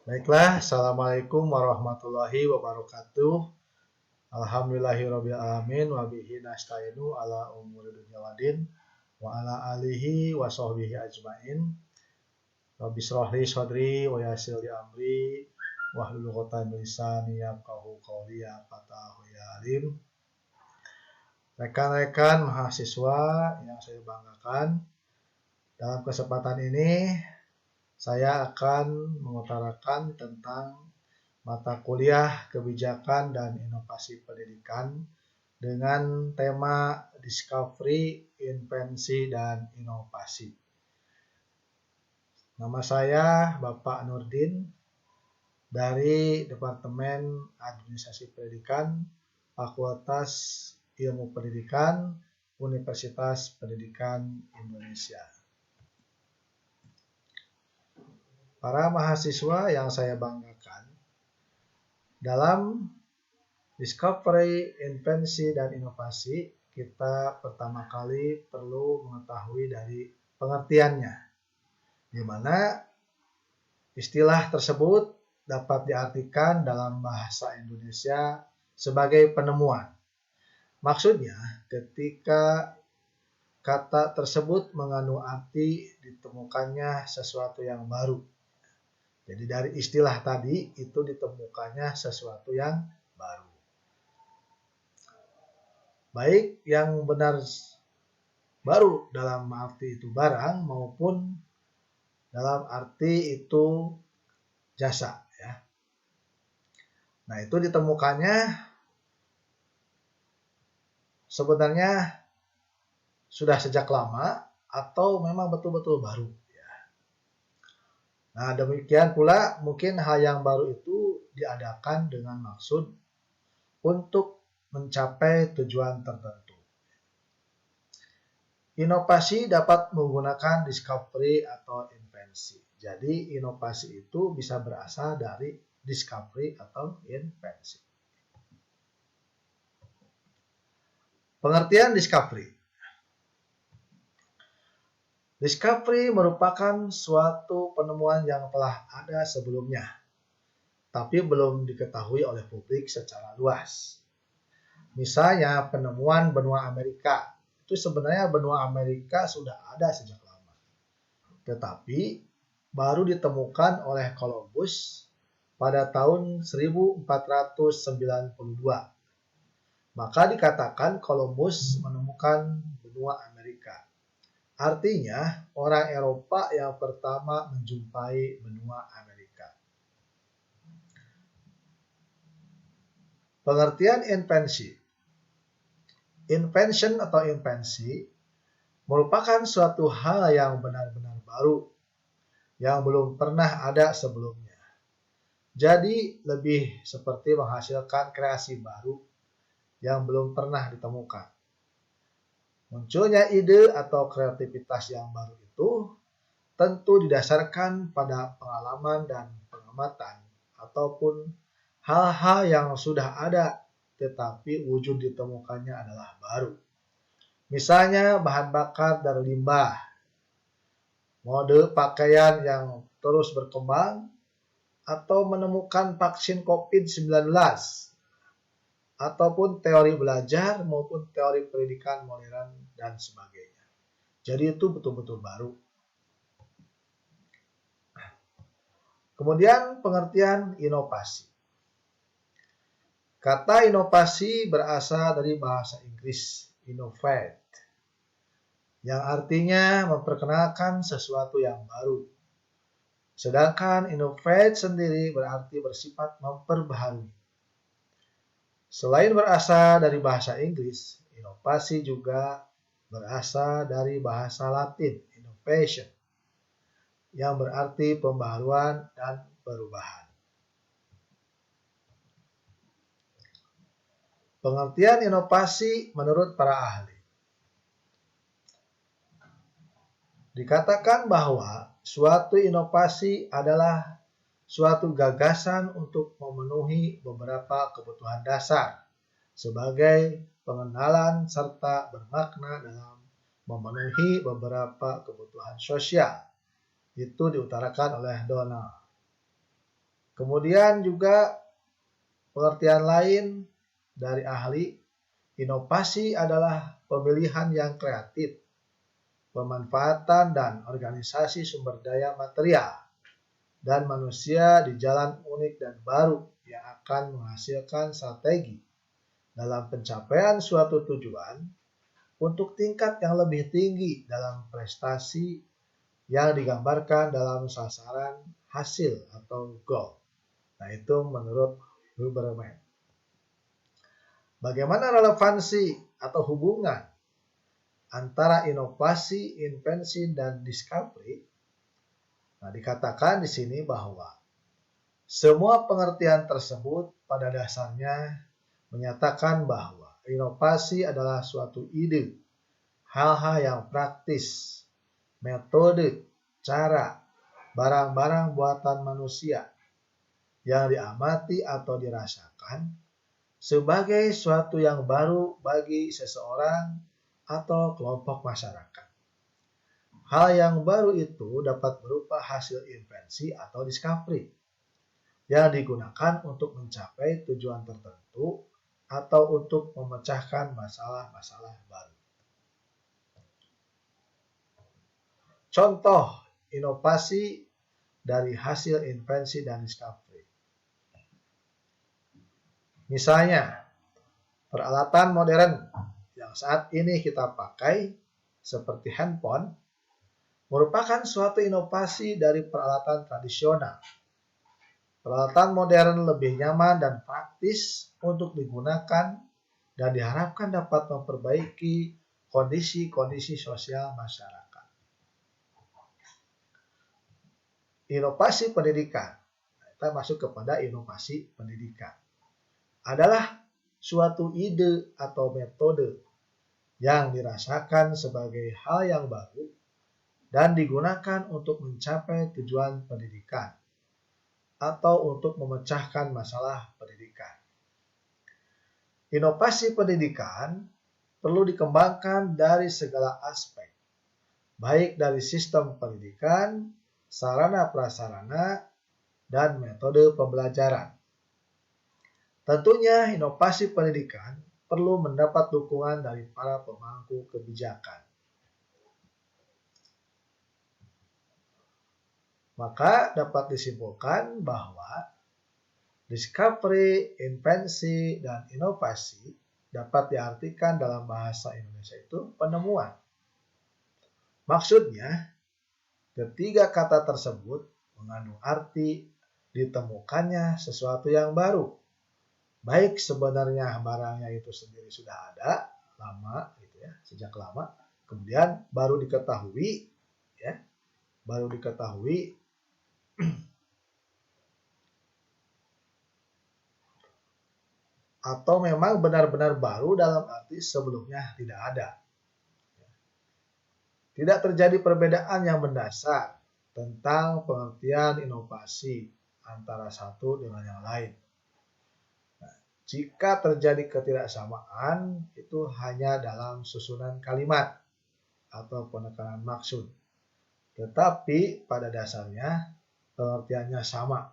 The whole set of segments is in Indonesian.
Baiklah, Assalamualaikum warahmatullahi wabarakatuh. Alhamdulillahirabbil alamin wa bihi nasta'inu ala umuri dunya waddin wa ala alihi wa sahbihi ajmain. Rabbi shrah li sadri wa yassir li amri wahlul 'uqdatam min lisani yafqahu qawli ya fatahu ya alim. Rekan-rekan mahasiswa yang saya banggakan, dalam kesempatan ini saya akan mengutarakan tentang mata kuliah kebijakan dan inovasi pendidikan dengan tema Discovery, Invensi, dan Inovasi. Nama saya Bapak Nurdin dari Departemen Administrasi Pendidikan, Fakultas Ilmu Pendidikan, Universitas Pendidikan Indonesia. Para mahasiswa yang saya banggakan, dalam Discovery, Invensi, dan Inovasi, kita pertama kali perlu mengetahui dari pengertiannya, di mana istilah tersebut dapat diartikan dalam bahasa Indonesia sebagai penemuan. Maksudnya, ketika kata tersebut mengandung arti ditemukannya sesuatu yang baru. Jadi dari istilah tadi itu ditemukannya sesuatu yang baru. Baik yang benar baru dalam arti itu barang maupun dalam arti itu jasa. Ya. Nah itu ditemukannya sebenarnya sudah sejak lama atau memang betul-betul baru. Nah, demikian pula mungkin hal yang baru itu diadakan dengan maksud untuk mencapai tujuan tertentu. Inovasi dapat menggunakan discovery atau invensi. Jadi, inovasi itu bisa berasal dari discovery atau invensi. Pengertian discovery. Discovery merupakan suatu penemuan yang telah ada sebelumnya, tapi belum diketahui oleh publik secara luas. Misalnya penemuan benua Amerika, itu sebenarnya benua Amerika sudah ada sejak lama, tetapi baru ditemukan oleh Columbus pada tahun 1492. Maka dikatakan Columbus menemukan benua Amerika. Artinya, orang Eropa yang pertama menjumpai benua Amerika. Pengertian invensi. Invention atau invensi merupakan suatu hal yang benar-benar baru, yang belum pernah ada sebelumnya. Jadi, lebih seperti menghasilkan kreasi baru yang belum pernah ditemukan. Munculnya ide atau kreativitas yang baru itu tentu didasarkan pada pengalaman dan pengamatan ataupun hal-hal yang sudah ada tetapi wujud ditemukannya adalah baru. Misalnya bahan bakar dari limbah, mode pakaian yang terus berkembang, atau menemukan vaksin COVID-19, ataupun teori belajar maupun teori pendidikan modern dan sebagainya. Jadi itu betul-betul baru. Kemudian pengertian inovasi. Kata inovasi berasal dari bahasa Inggris, innovate, yang artinya memperkenalkan sesuatu yang baru. Sedangkan innovate sendiri berarti bersifat memperbaharui. Selain berasal dari bahasa Inggris, inovasi juga berasal dari bahasa Latin, innovation, yang berarti pembaharuan dan perubahan. Pengertian inovasi menurut para ahli. Dikatakan bahwa suatu inovasi adalah suatu gagasan untuk memenuhi beberapa kebutuhan dasar sebagai pengenalan serta bermakna dalam memenuhi beberapa kebutuhan sosial. Itu diutarakan oleh Donald. Kemudian juga pengertian lain dari ahli, inovasi adalah pemilihan yang kreatif, pemanfaatan dan organisasi sumber daya material dan manusia di jalan unik dan baru yang akan menghasilkan strategi dalam pencapaian suatu tujuan untuk tingkat yang lebih tinggi dalam prestasi yang digambarkan dalam sasaran hasil atau goal. Nah, itu menurut Huberman. Bagaimana relevansi atau hubungan antara inovasi, invensi, dan discovery? Nah, dikatakan di sini bahwa semua pengertian tersebut pada dasarnya menyatakan bahwa inovasi adalah suatu ide, hal-hal yang praktis, metode, cara, barang-barang buatan manusia yang diamati atau dirasakan sebagai suatu yang baru bagi seseorang atau kelompok masyarakat. Hal yang baru itu dapat berupa hasil invensi atau discovery yang digunakan untuk mencapai tujuan tertentu atau untuk memecahkan masalah-masalah baru. Contoh inovasi dari hasil invensi dan discovery. Misalnya, peralatan modern yang saat ini kita pakai seperti handphone merupakan suatu inovasi dari peralatan tradisional. Peralatan modern lebih nyaman dan praktis untuk digunakan dan diharapkan dapat memperbaiki kondisi-kondisi sosial masyarakat. Inovasi pendidikan. Kita masuk kepada inovasi pendidikan. Adalah suatu ide atau metode yang dirasakan sebagai hal yang baru dan digunakan untuk mencapai tujuan pendidikan atau untuk memecahkan masalah pendidikan. Inovasi pendidikan perlu dikembangkan dari segala aspek, baik dari sistem pendidikan, sarana prasarana, dan metode pembelajaran. Tentunya inovasi pendidikan perlu mendapat dukungan dari para pemangku kebijakan. Maka dapat disimpulkan bahwa discovery, invensi, dan inovasi dapat diartikan dalam bahasa Indonesia itu penemuan. Maksudnya, ketiga kata tersebut mengandung arti ditemukannya sesuatu yang baru. Baik sebenarnya barangnya itu sendiri sudah ada lama gitu ya, sejak lama, kemudian baru diketahui ya, atau memang benar-benar baru dalam arti sebelumnya tidak ada. Tidak terjadi perbedaan yang mendasar tentang pengertian inovasi antara satu dengan yang lain. Jika terjadi ketidaksamaan, itu hanya dalam susunan kalimat atau penekanan maksud. Tetapi pada dasarnya pengertiannya sama.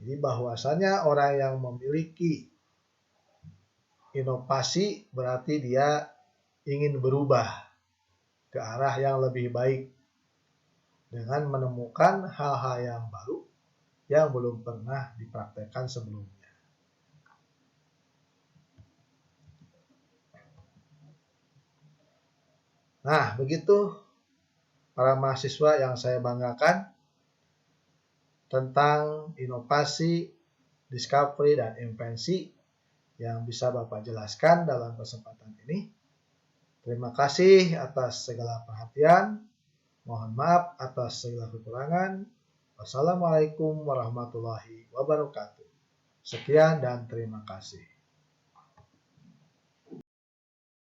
Jadi bahwasanya orang yang memiliki inovasi berarti dia ingin berubah ke arah yang lebih baik dengan menemukan hal-hal yang baru yang belum pernah dipraktekkan sebelumnya. Nah, begitu para mahasiswa yang saya banggakan tentang inovasi, discovery, dan invensi yang bisa Bapak jelaskan dalam kesempatan ini. Terima kasih atas segala perhatian. Mohon maaf atas segala kekurangan. Wassalamualaikum warahmatullahi wabarakatuh. Sekian dan terima kasih.